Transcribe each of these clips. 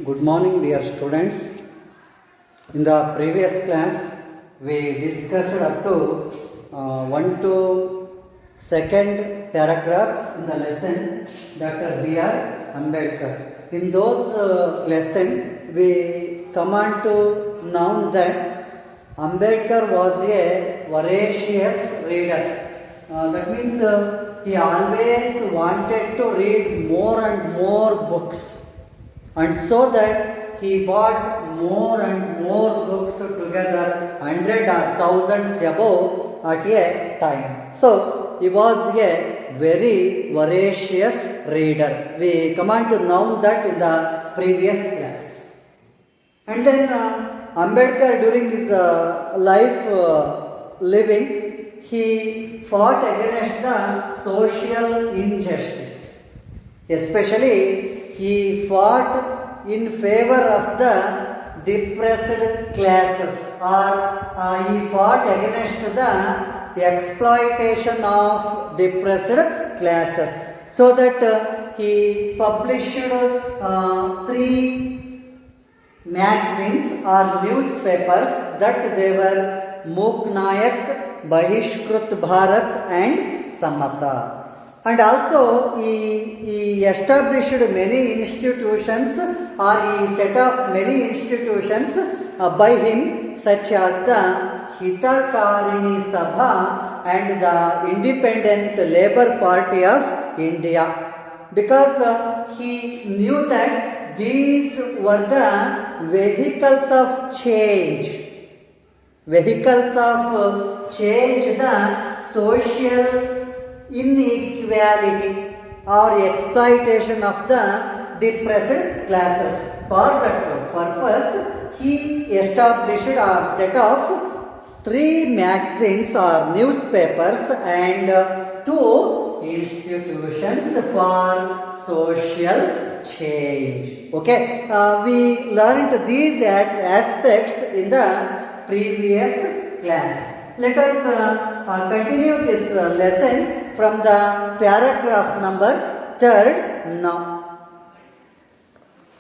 Good morning, dear students. In the previous class, we discussed up to 1 to 2nd paragraphs in the lesson Dr. B.R. Ambedkar. In those lesson, we come on to know that Ambedkar was a voracious reader. That means he always wanted to read more and more books. And so that he bought more and more books together, 100 or thousands above at a time. So he was a very voracious reader. We come on to know that in the previous class. And then Ambedkar during his life living, he fought against the social injustice. Especially he fought in favor of the depressed classes, or he fought against the exploitation of depressed classes. So that he published 3 magazines or newspapers, that they were Mook Nayak, Bahishkrut Bharat and Samata. And also he established many institutions, or he set up many institutions by him, such as the Hitakarini Sabha and the Independent Labour Party of India, because he knew that these were the vehicles of change the social inequality or exploitation of the depressed classes. For that purpose, he established or set off 3 magazines or newspapers and 2 institutions for social change. Okay, we learned these aspects in the previous class. Let us continue this lesson from the paragraph number 3rd now.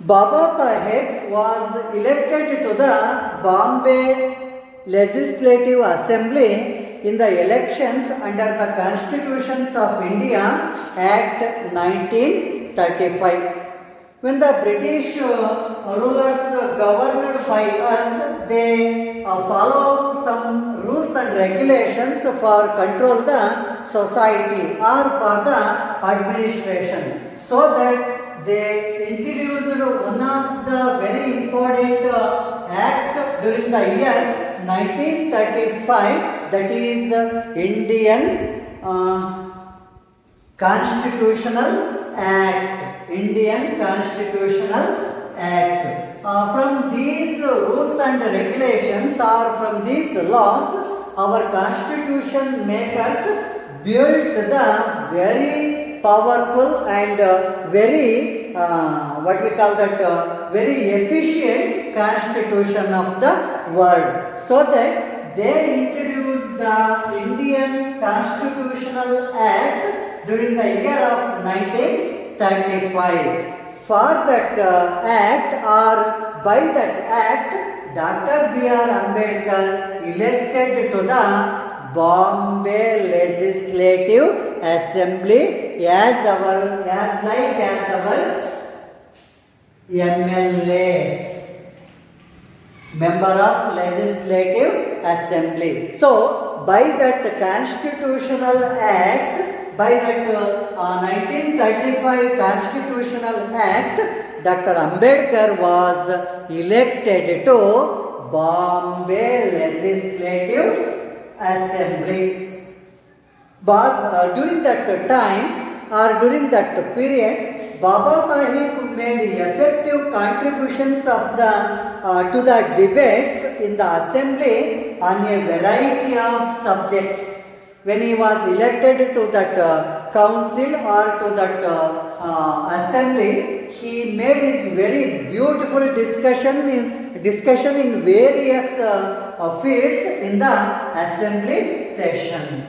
Baba Saheb was elected to the Bombay Legislative Assembly in the elections under the Constitutions of India Act 1935. When the British rulers governed by us, they follow some rules and regulations for control the society or for the administration. So that they introduced one of the very important act during the year 1935, that is Indian Constitutional Act. From these rules and regulations, or from these laws, our constitution makers built the very powerful and very very efficient constitution of the world. So that they introduced the Indian Constitutional Act during the year of 1935. For that act, or by that act, Dr. B.R. Ambedkar elected to the Bombay Legislative Assembly as our MLAs, Member of Legislative Assembly. So, by that Constitutional Act, by that 1935 Constitutional Act, Dr. Ambedkar was elected to Bombay Legislative Assembly. But during that time, or during that period, Baba Saheb made effective contributions of to the debates in the assembly on a variety of subjects. When he was elected to that council or to that assembly, he made his very beautiful discussion in various fields in the assembly session.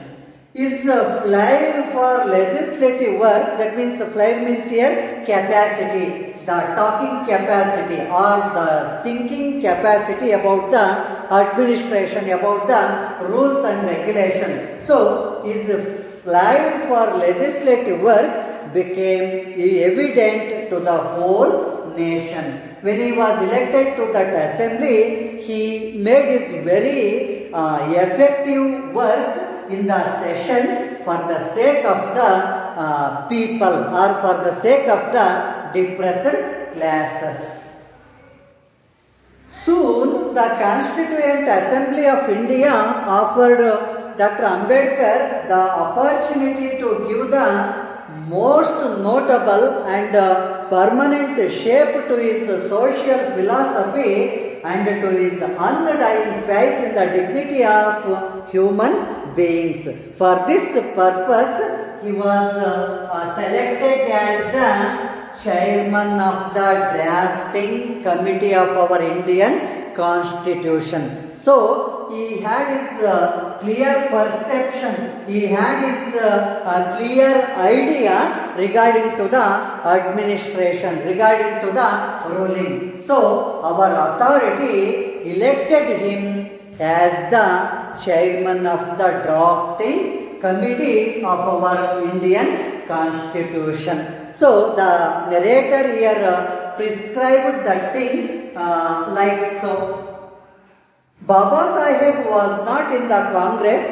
His flair for legislative work, that means flair means here capacity. the talking capacity or the thinking capacity about the administration, about the rules and regulation. So his flair for legislative work became evident to the whole nation. When he was elected to that assembly, he made his very effective work in the session for the sake of the people or for the sake of the depressed classes. Soon the Constituent Assembly of India offered Dr. Ambedkar the opportunity to give the most notable and permanent shape to his social philosophy and to his undying faith in the dignity of human beings. For this purpose, he was selected as the chairman of the drafting committee of our Indian Constitution. So, he had his clear perception, he had his clear idea regarding to the administration, regarding to the ruling. So, our authority elected him as the chairman of the drafting committee of our Indian Constitution. So, the narrator here prescribed the thing like so. Baba Saheb was not in the Congress.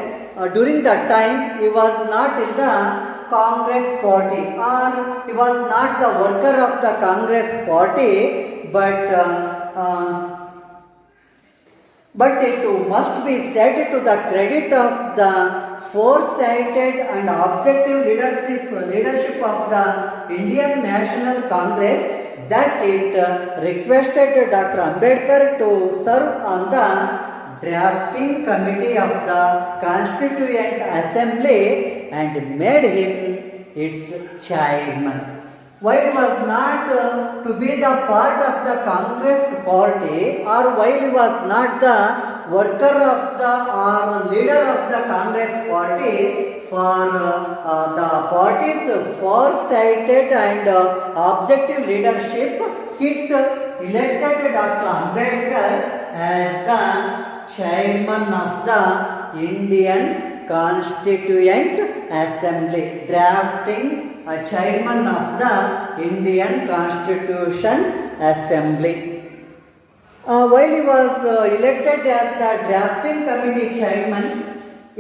During that time, he was not in the Congress party, or he was not the worker of the Congress party, but it must be said to the credit of the foresighted and objective leadership of the Indian National Congress that it requested Dr. Ambedkar to serve on the drafting committee of the Constituent Assembly and made him its chairman. While he was not to be the part of the Congress party, or while he was not the worker of the or leader of the Congress party, for the party's foresighted and objective leadership, it elected Dr. Ambedkar as the chairman of the Indian Constituent Assembly, drafting chairman of the Indian Constitution Assembly. While he was elected as the drafting committee chairman,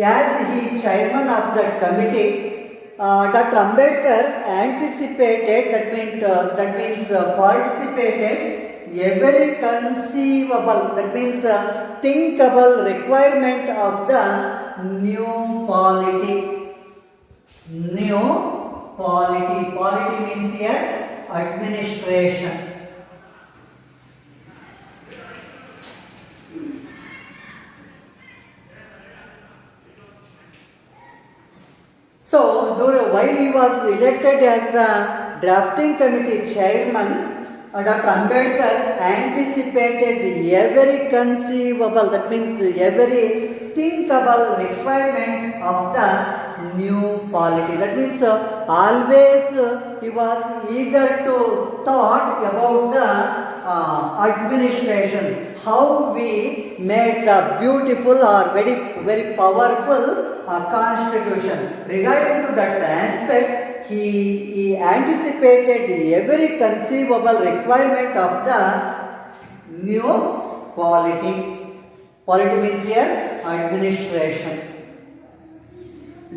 as he chairman of that committee, Dr. Ambedkar anticipated, that means participated every conceivable, that means thinkable requirement of the new polity. New polity. Polity means here administration. So, while he was elected as the drafting committee chairman, Dr. Ambedkar anticipated every conceivable, that means every thinkable requirement of the new polity. That means always he was eager to thought about the administration, how we made the beautiful or very powerful constitution. Regarding to that aspect, he anticipated every conceivable requirement of the new polity. Polity means here administration.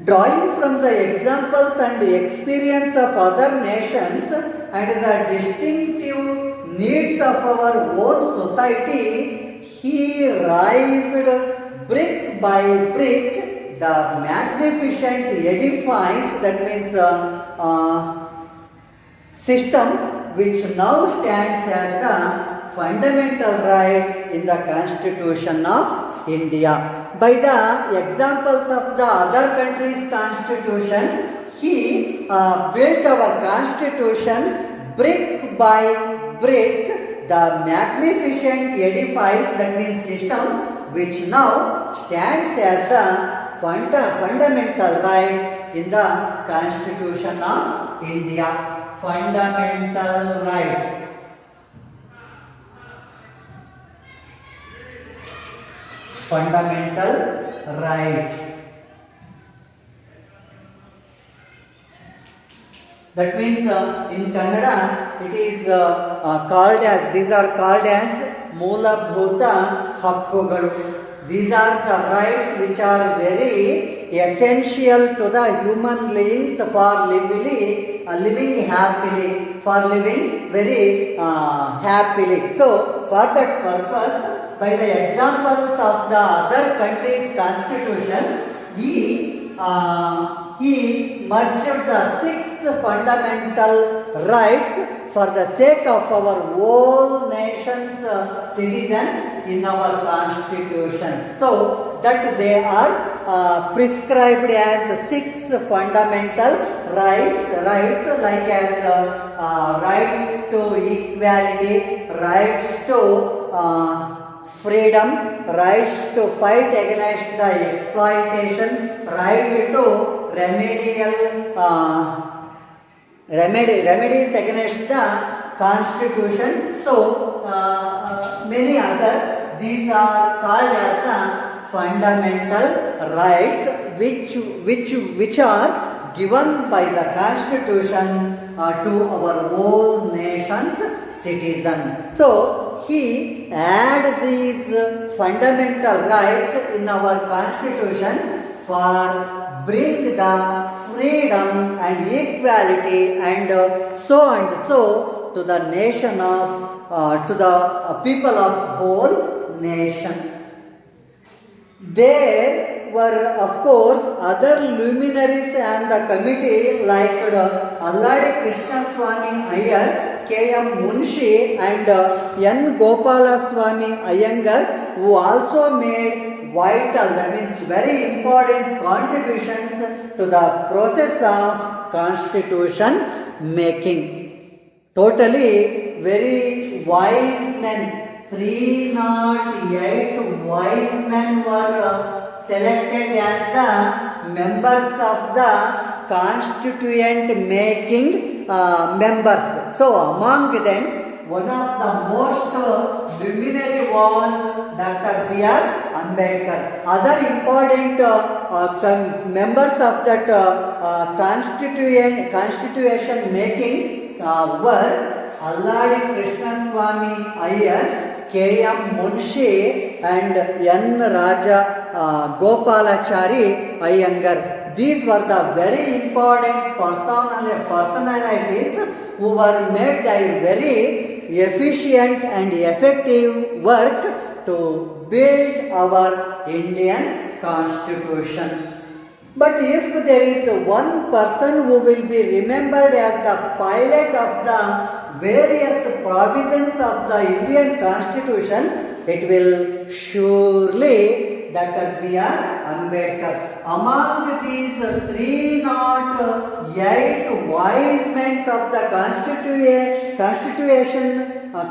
Drawing from the examples and experience of other nations and the distinctive needs of our own society, he raised brick by brick the magnificent edifice, that means system, which now stands as the fundamental rights in the Constitution of India. By the examples of the other countries' constitution, he built our constitution brick by brick, the magnificent edifice, that means system, which now stands as the fundamental rights in the Constitution of India. Fundamental rights. fundamental rights. That means in Kannada it is called as, these are called as Moolabhuta Hakkugalu. These are the rights which are very essential to the human beings for living happily, for living very happily. So for that purpose, by the examples of the other countries' constitution, he merged the 6 fundamental rights for the sake of our whole nation's citizen in our constitution. So that they are prescribed as 6 fundamental rights like as rights to equality, rights to freedom, rights to fight against the exploitation, right to remedies against the constitution. So many other, these are called as the fundamental rights which are given by the constitution to our whole nation's citizen. So he add these fundamental rights in our constitution for bring the freedom and equality and so to the nation of to the people of whole nation. There were of course other luminaries and the committee like Alladi Krishna Swami Iyer, K.M. Munshi and N. Gopala Swami Iyengar, who also made vital, that means very important contributions to the process of constitution making. Totally very wise men, 308 wise men were selected as the members of the constituent making members. So among them, one of the most luminary was Dr. B.R. Ambedkar. Other important members of that constitution making were Alladi Krishna Swami Iyer, K.M. Munshi and N. Raja Gopalachari Iyengar. These were the very important personalities who were made their very efficient and effective work to build our Indian Constitution. But if there is one person who will be remembered as the pilot of the various provisions of the Indian Constitution, it will surely Dr. B.R. Ambedkar. Among these 308 wise men of the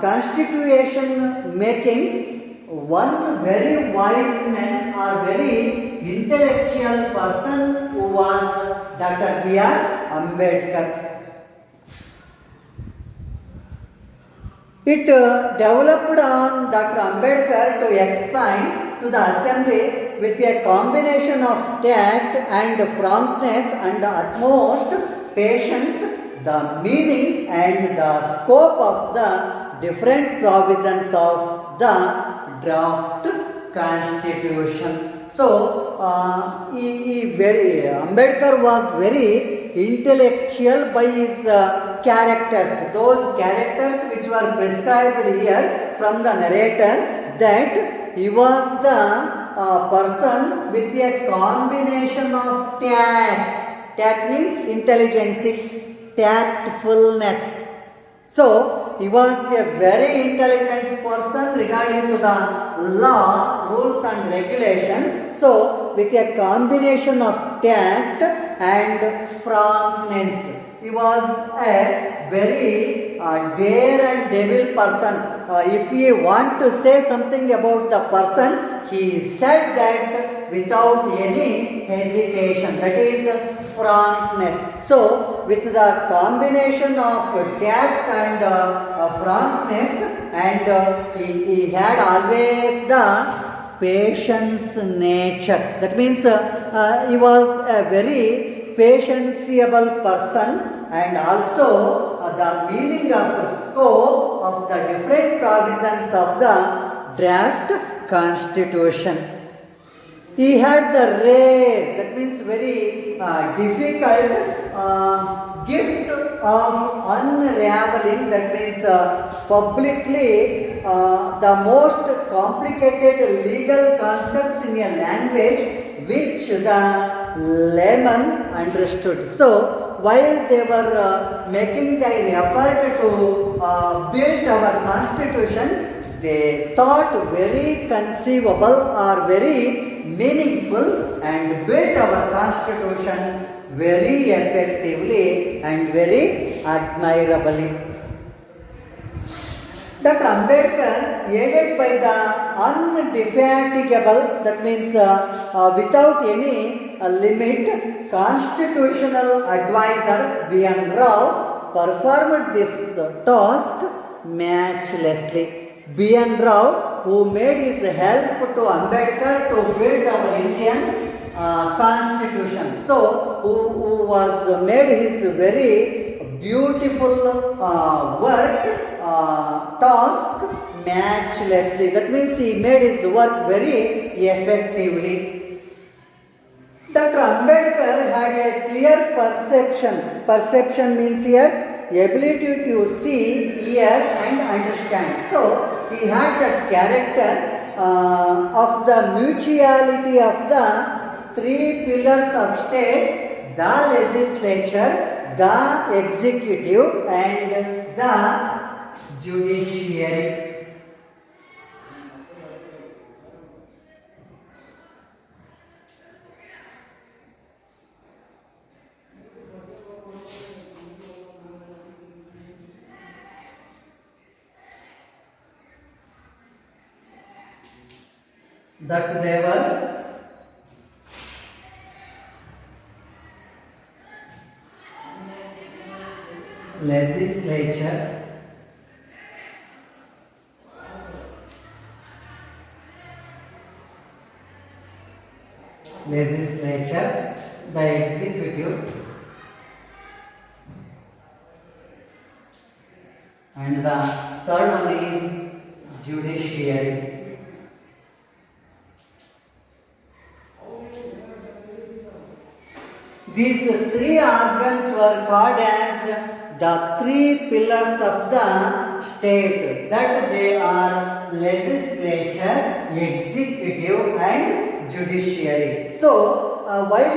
constitution making, one very wise man or very intellectual person who was Dr. B.R. Ambedkar. It developed on Dr. Ambedkar to explain to the assembly with a combination of tact and frankness and the utmost patience the meaning and the scope of the different provisions of the draft constitution. So, Ambedkar was very intellectual by his characters. Those characters which were prescribed here from the narrator, that he was the person with a combination of tact. Tact means intelligence, tactfulness. So, he was a very intelligent person regarding to the law, rules and regulation. So, with a combination of tact and frankness. He was a very dare and devil person. If we want to say something about the person, he said that without any hesitation. That is frankness. So, with the combination of tact and frankness, and he had always the patience nature. That means he was a very patienceable person, and also the meaning of the scope of the different provisions of the draft constitution. He had the rare, that means very difficult gift of unraveling, that means publicly the most complicated legal concepts in a language which the layman understood. So, while they were making their effort to build our constitution, they thought very conceivable or very meaningful and built our constitution very effectively and very admirably. Dr. Ambedkar, aided by the indefatigable, that means without any limit, constitutional advisor B.N. Rao performed this task matchlessly. B.N. Rao, who made his help to Ambedkar to build our Indian constitution. So, who was made his very beautiful task matchlessly. That means he made his work very effectively. Dr. Ambedkar had a clear perception. Perception means here ability to see, hear and understand. So, he had that character of the mutuality of the three pillars of state: the legislature, the executive and the judiciary. That they were legislature, the executive and the third one is judiciary. These three organs were called as the three pillars of the state, that they are legislature, executive and judiciary. So, while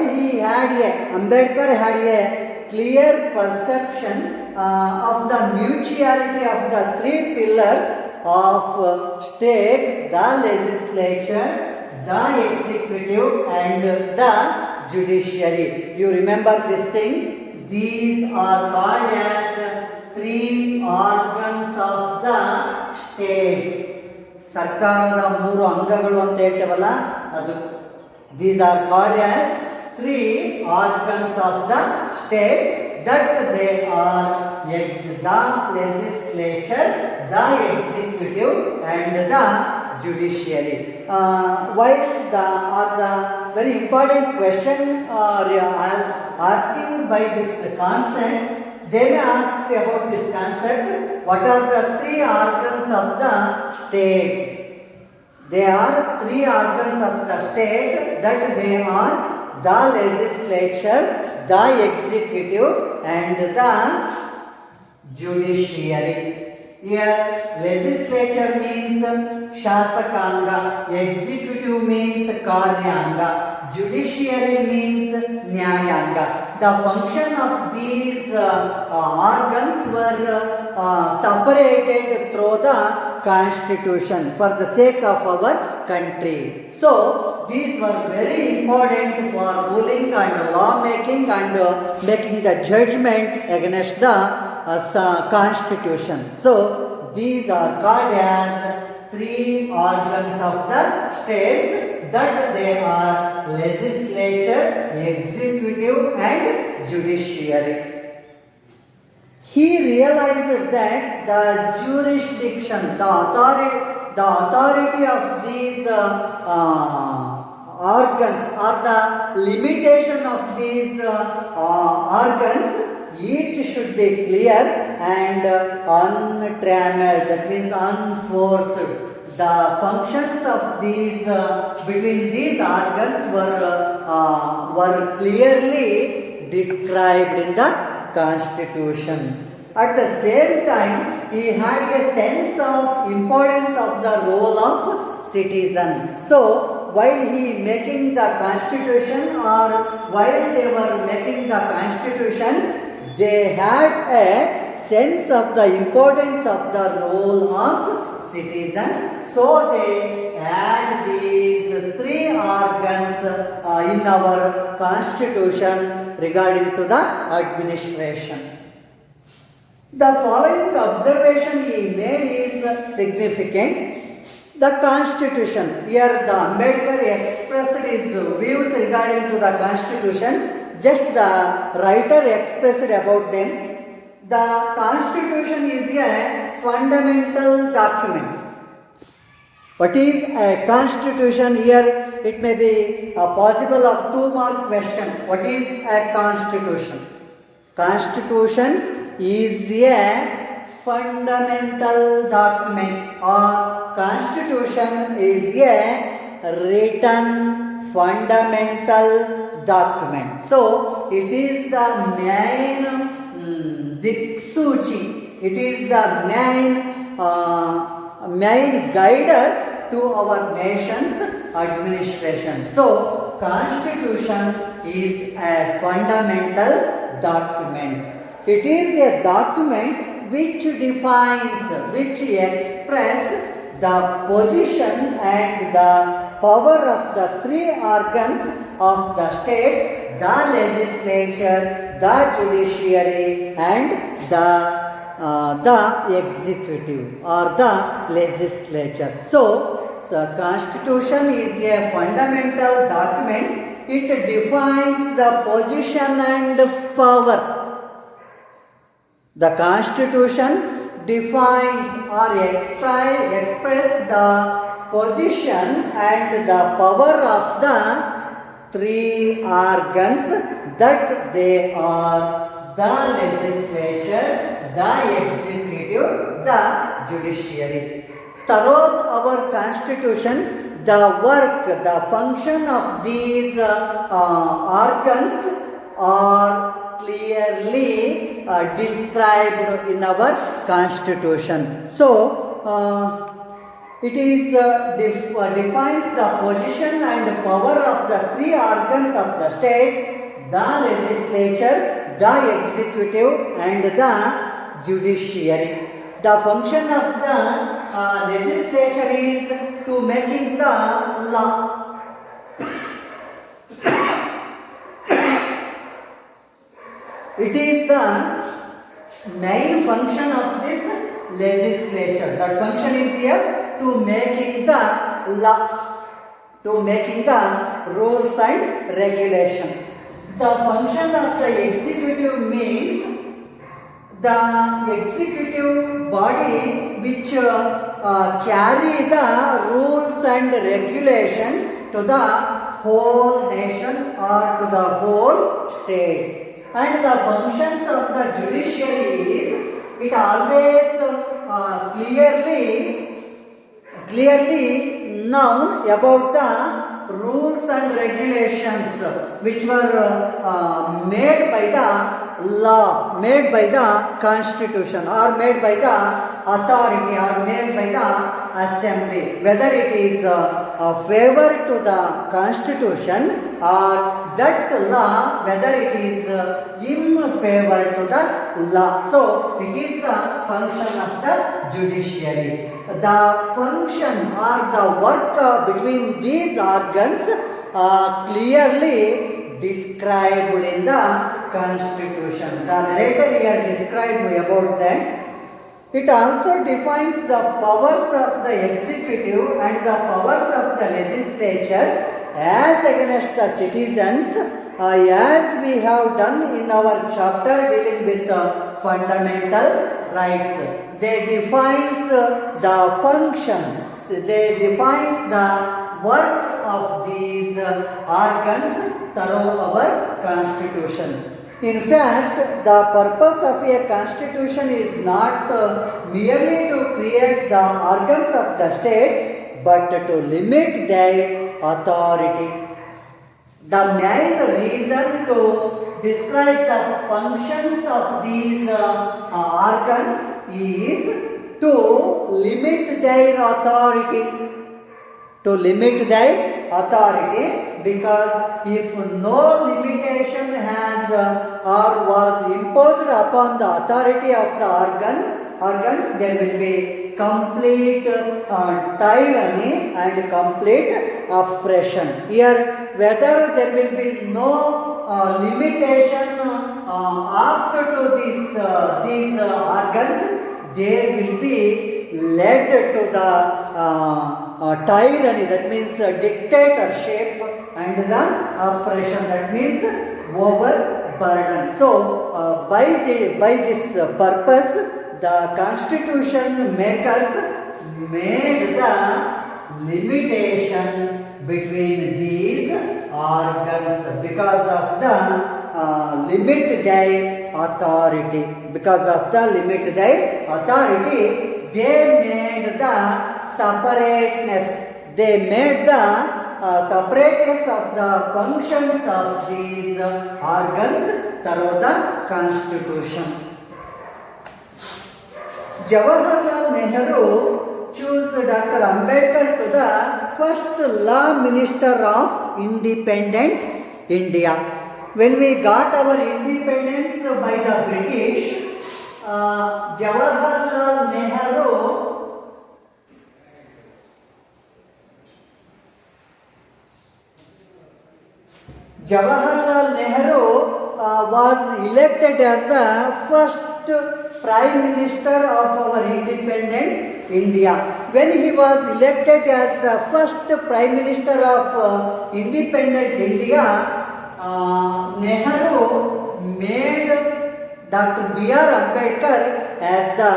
Ambedkar had a clear perception of the mutuality of the three pillars of state, the legislature, the executive and the judiciary. You remember this thing? These are called as three organs of the state. ಸರ್ಕಾರದ ಮೂರು ಅಂಗಗಳು ಅಂತ ಹೇಳ್ತೇವಲ್ಲ ಅದು. These are called as three organs of the state, that they are the legislature, the executive and the judiciary. While the very important question asking by this concept, they may ask about this concept: what are the three organs of the state? They are three organs of the state, that they are the legislature, the executive and the judiciary. Here legislature means Shasakanga, executive means Karyanga, judiciary means Nyayanga. The function of these organs were separated through the constitution for the sake of our country. So, these were very important for ruling and law making and making the judgment against the constitution. So, these are called as three organs of the states, that they are legislature, executive and judiciary. He realized that the jurisdiction, the authority of these organs or the limitation of these organs, each should be clear and untrammeled, that means unforced. The functions of these between these organs were clearly described in the Constitution. At the same time, he had a sense of importance of the role of citizen. So, while he making the Constitution or while they were making the Constitution, they had a sense of the importance of the role of citizen. So, they had these three organs in our Constitution regarding to the administration. The following observation he made is significant. The Constitution, here the Ambedkar expressed his views regarding to the Constitution, just the writer expressed about them. The Constitution is a fundamental document. What is a Constitution? Here it may be a possible of 2-mark question. What is a Constitution? Constitution is a fundamental document, or Constitution is a written fundamental document. So, it is the main Diksuchi, it is the main guider to our nation's administration. So, Constitution is a fundamental document. It is a document which defines, which expresses the position and the power of the three organs of the state, the legislature, the judiciary and the executive or the legislature. So, Constitution is a fundamental document. It defines the position and power. The Constitution defines or express the position and the power of the three organs, that they are the legislature, the executive, the judiciary. Throughout our Constitution, the work, the function of these organs are clearly described in our Constitution. So, it is defines the position and power of the three organs of the state, the legislature, the executive and the judiciary. The function of the legislature is to making the law. It is the main function of this legislature. That function is here to making the law, to making the rules and regulation. The function of the executive means the executive body which carry the rules and regulation to the whole nation or to the whole state. And the functions of the judiciary is, it always clearly known about the rules and regulations which were made by the law, made by the Constitution or made by the authority or made by the assembly. Whether it is a favor to the Constitution or that law, whether it is in favor to the law. So, it is the function of the judiciary. The function or the work between these organs clearly described in the Constitution. The narrator here described about that. It also defines the powers of the executive and the powers of the legislature as against the citizens, as we have done in our chapter dealing with the fundamental rights. They defines the function, they defines the work of these organs through our constitution. In fact, the purpose of a constitution is not merely to create the organs of the state, but to limit their authority. The main reason to describe the functions of these organs is to limit their authority. To limit their authority, because if no limitation has or was imposed upon the authority of the organs, there will be complete tyranny and complete oppression. Here, whether there will be no limitation after to these organs, they will be led to the tyranny, that means dictatorship, and the oppression, that means overburden. So, by this purpose, the constitution makers made the limitation between these organs because of the limit their authority. Because of the limit their authority, they made the separateness. They made the separateness of the functions of these organs through the constitution. Jawaharlal Nehru chose Dr. Ambedkar to the first law minister of independent India. When we got our independence by the British, Jawaharlal Nehru was elected as the first Prime Minister of our independent India. When he was elected as the first Prime Minister of independent India, Nehru made Dr. B.R. Ambedkar as the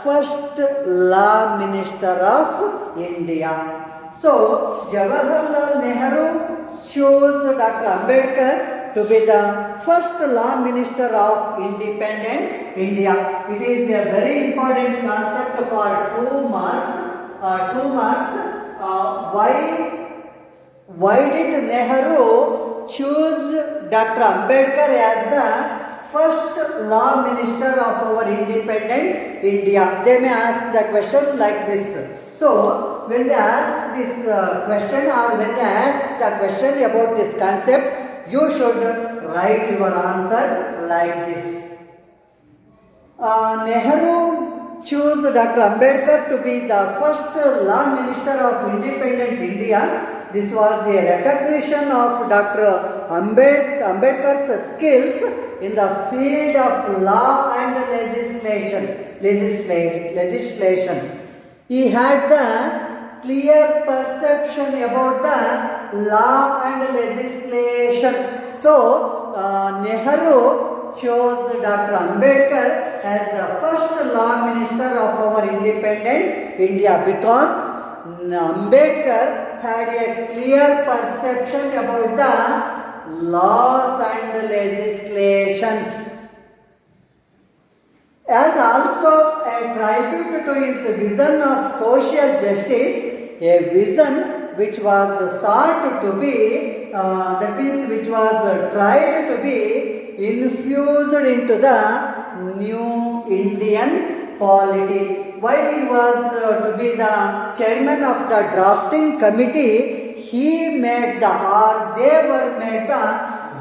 first law minister of India. So, Jawaharlal Nehru chose Dr. Ambedkar to be the first law minister of independent India. It is a very important concept for 2 marks. Why did Nehru choose Dr. Ambedkar as the first law minister of our independent India? They may ask the question like this. So, when they ask this question, or when they ask the question about this concept, you should write your answer like this. Nehru chose Dr. Ambedkar to be the first law minister of independent India. This was a recognition of Dr. Ambedkar's skills in the field of law and legislation. He had the clear perception about the law and legislation. So, Nehru chose Dr. Ambedkar as the first law minister of our independent India because Ambedkar had a clear perception about the laws and legislations. As also a tribute to his vision of social justice, a vision which was sought to be, which was tried to be infused into the new Indian polity. While he was to be the chairman of the drafting committee, they were made the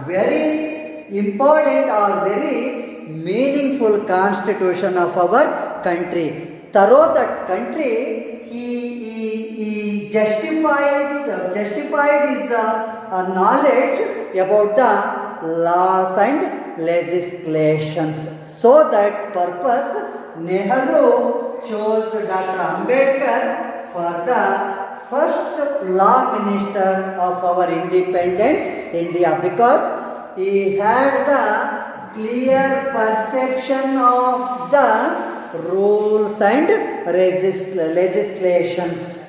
very important or very meaningful constitution of our country. Through that country, he justified his knowledge about the laws and legislations. So that purpose, Nehru chose Dr. Ambedkar for the first law minister of our independent India because he had the clear perception of the rules and legislations.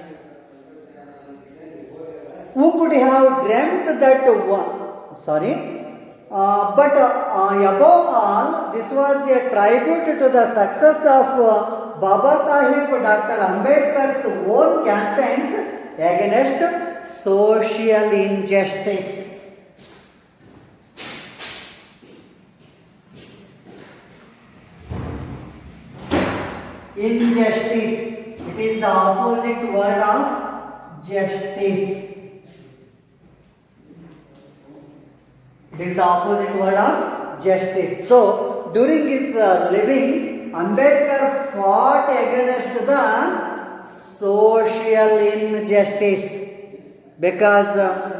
Who could have dreamt that above all, this was a tribute to the success of Baba Sahib Dr. Ambedkar's own campaigns against social injustice. Injustice, it is the opposite word of justice. It is the opposite word of justice. So, during his living, Ambedkar fought against the social injustice because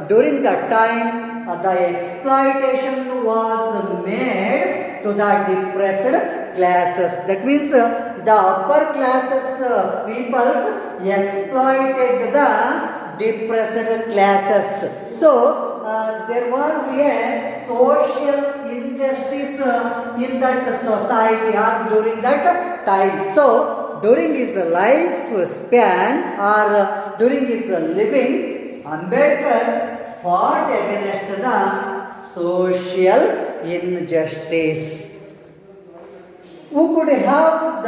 during that time the exploitation was made to the depressed classes. That means the upper classes peoples exploited the depressed classes. So, there was a social injustice in that society or during that time. So, during his lifespan or during his living, Ambedkar fought against the social injustice. You could have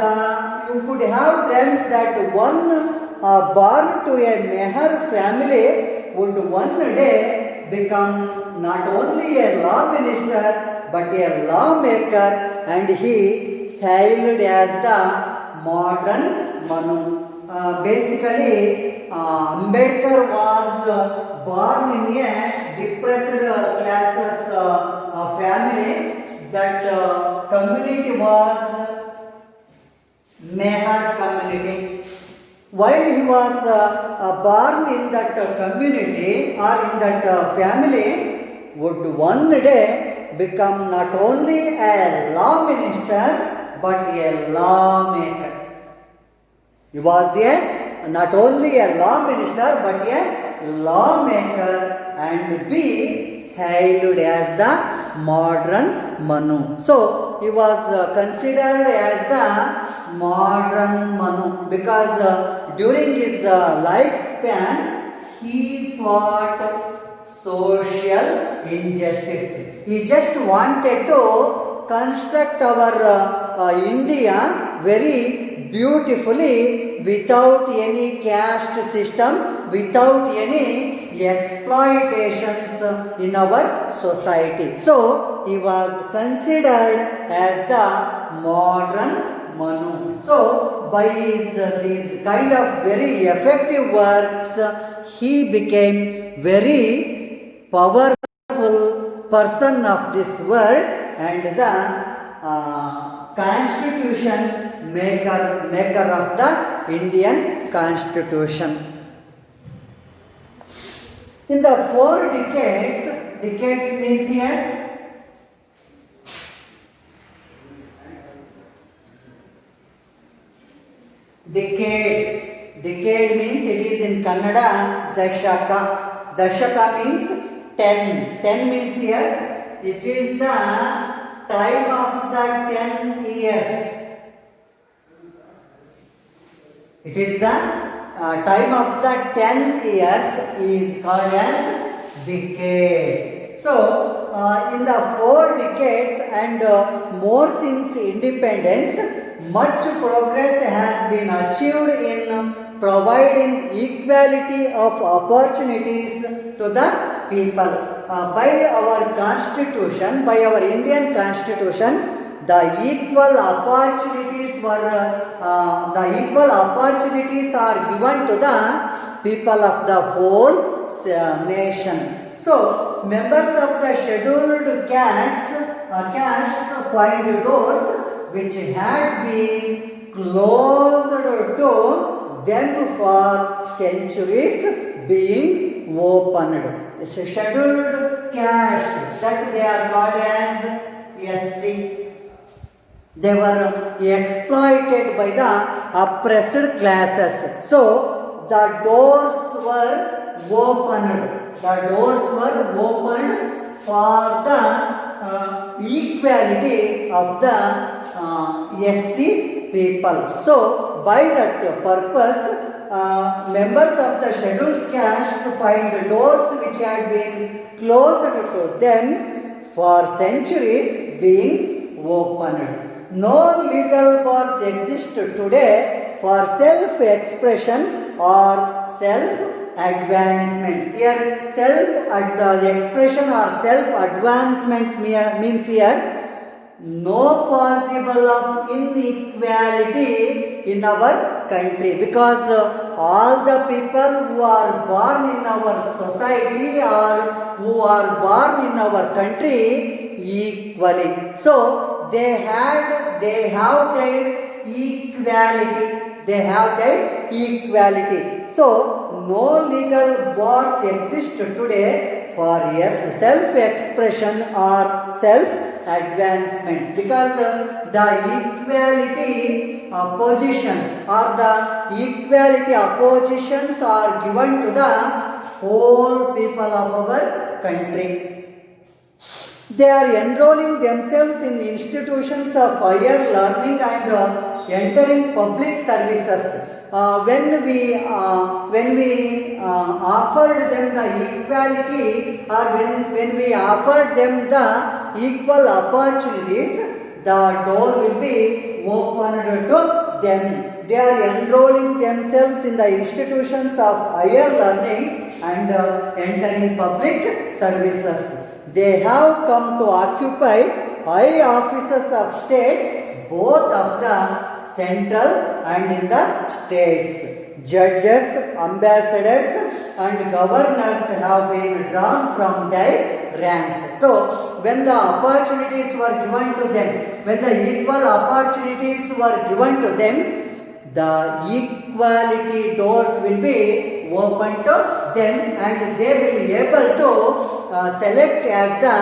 dreamt that one born to a Meher family would one day become not only a law minister but a lawmaker, and he hailed as the modern Manu. Basically, Ambedkar was born in a depressed classes family. That community was Meher community. While he was born in that community or in that family, would one day become not only a law minister but a lawmaker. He was not only a law minister but a lawmaker and be hailed as the modern Manu. So, he was considered as the modern Manu because during his lifespan he fought social injustice. He just wanted to construct our India very beautifully without any caste system, without any exploitations in our society. So, he was considered as the modern Manu. So, by these kind of very effective works, he became very powerful person of this world and the constitution maker of the Indian Constitution. In the 4 decades means here decade means it is in Kannada Dashaka. Dashaka means 10 means here it is the time of the 10 years. It is the time of the 10 years is called as decade. So, in the 4 decades and more since independence, much progress has been achieved in providing equality of opportunities to the people. By our constitution, by our Indian constitution, the equal opportunities are given to the people of the whole nation. So, members of the scheduled castes find doors which had been closed to them for centuries being opened. It's a scheduled caste that they are called as SC. They were exploited by the oppressed classes. So, the doors were opened. The doors were opened for the equality of the SC people. So, by that purpose, members of the scheduled caste find doors which had been closed to them for centuries being opened. No legal bars exist today for self-expression or self-advancement. Here, self-expression or self-advancement means here no possible of inequality in our country, because all the people who are born in our society or who are born in our country equally. So they have their equality. They have their equality. So no legal bars exist today for self-expression or self-advancement, because the equality positions or the equality oppositions are given to the whole people of our country. They are enrolling themselves in institutions of higher learning and entering public services. When we offered them the equality, or when we offered them the equal opportunities, the door will be opened to them. They are enrolling themselves in the institutions of higher learning and entering public services. They have come to occupy high offices of state, both of the central and in the states. Judges, ambassadors and governors have been drawn from their ranks. So, when the opportunities were given to them, when the equal opportunities were given to them, the equality doors will be open to them and they will be able to select as the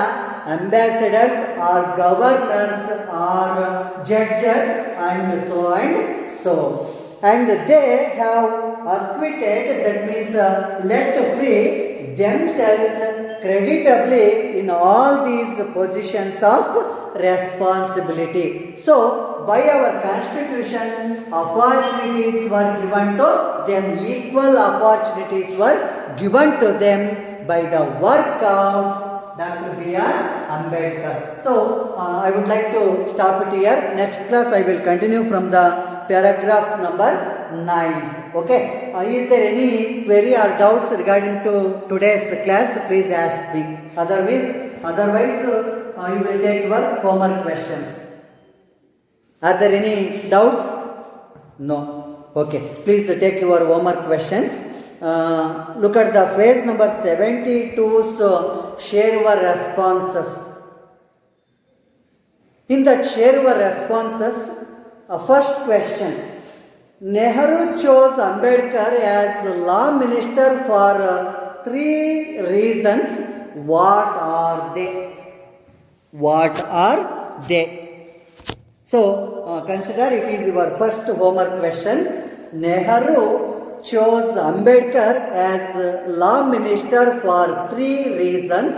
ambassadors or governors or judges and so and so. And they have acquitted, that means let free themselves creditably in all these positions of responsibility. So, by our constitution, opportunities were given to them, equal opportunities were given to them by the work of Dr. B.R. Ambedkar. So, I would like to stop it here. Next class I will continue from the paragraph number 9. Okay. Is there any query or doubts regarding to today's class? Please ask me. Otherwise you will take your homework questions. Are there any doubts? No. Okay. Please take your homework questions. Look at the phrase number 72. So, share your responses. In that share your responses, first question. Nehru chose Ambedkar as law minister for 3 reasons. What are they? What are they? So, consider it is your first homework question. Nehru chose Ambedkar as law minister for 3 reasons.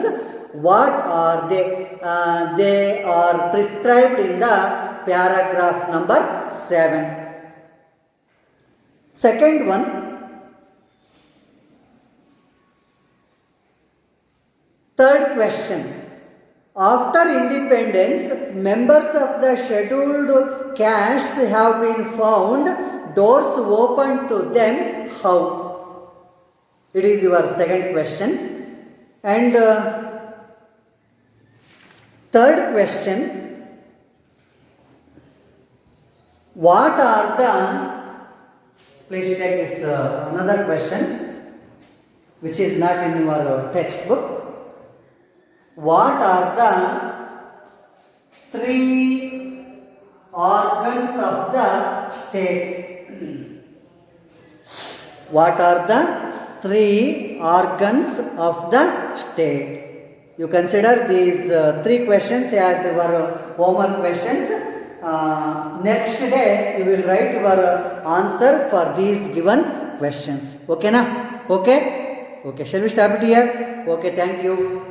What are they? They are prescribed in the paragraph number 7. Second one. Third question. After independence, members of the scheduled castes have been found, doors open to them. How? It is your second question. And third question. What are the, please take this another question which is not in your textbook. What are the 3 organs of the state? What are the 3 organs of the state? You consider these 3 questions as your homework questions. Next day you will write your answer for these given questions. Okay na? Okay? Okay. Shall we stop it here? Okay. Thank you.